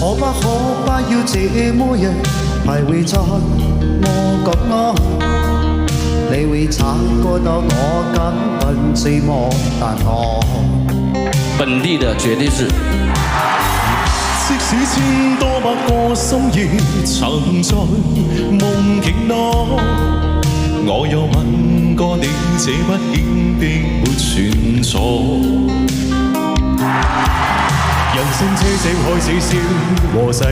可不要這麼樣徘徊在我角落？你會察覺到我根本寂寞，但我本地的絕對是。即使千多百個心意藏在夢境內，我有吻過你，這不顯並沒存在。人生車聲開始消和逝，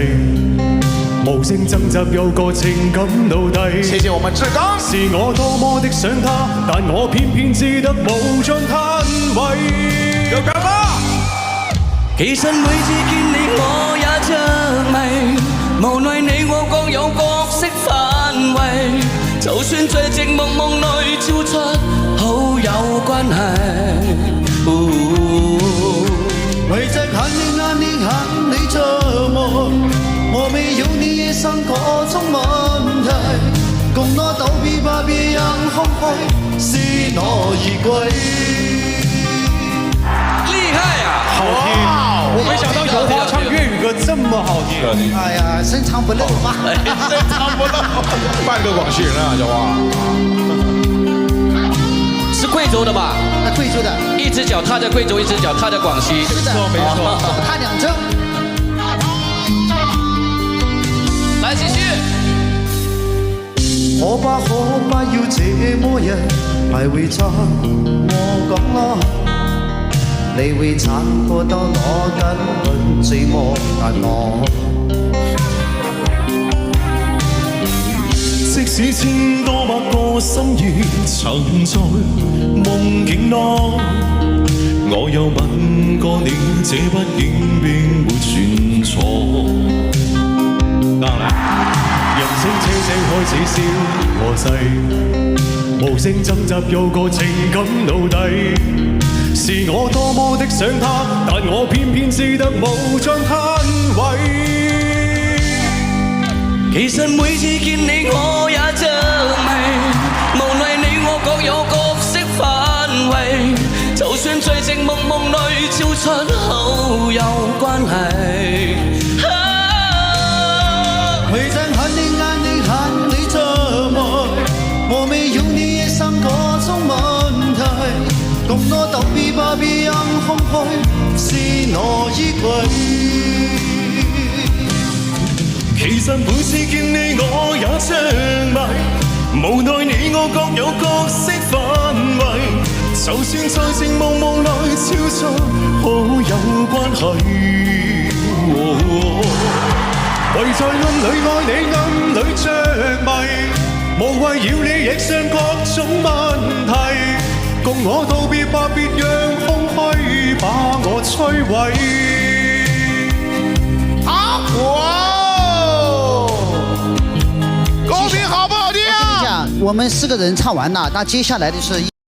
無聲掙扎有個情感奴隸。謝謝我們志剛。是我多麼的想他，但我偏偏只得無盡嘆謂。有感嗎？其實每次見你我也着迷，無奈你我各有角色範圍，就算在寂寞夢內照出好友關係。為着看你眼你看你折磨，我沒有你也像各種問題，共我躲避吧別讓空虛是我而歸。厲害啊！好聽。我沒想到有華唱粵語歌這麼好聽。哎呀，深藏不露嘛。深藏不露，半個廣西人啊，小華。是貴州的吧？貴州的。一隻腳踏在貴州，一隻腳踏在廣西。是的，沒錯。踏兩隻。來繼續。可不要這麼樣徘徊在我角落？你會察覺到我根本寂寞，但我即使千多百個心意藏在夢境內，我有吻過你，這不顯並沒存在。當然，人生車聲開始消和逝，無聲掙扎有個情感奴隸。是我多麼的想他，但我偏偏只得無盡嘆謂。其實每次見你我也着迷，無奈你我各有角色範圍，就算在寂寞夢內照出好友關係。為着看你眼你看你折磨，我沒有你也像各種問題，共我躲避吧別讓空虛是我依歸。其實每次見你我也着迷，無奈你我各有角色範圍，就算在情夢夢內超出好友關係。唯在暗裏愛你暗裏着迷，無謂要你亦像各種問題，共我道別吧別讓空虛把我摧毀。歌名好不好聽啊？我們4個人唱完了，那接下來的是。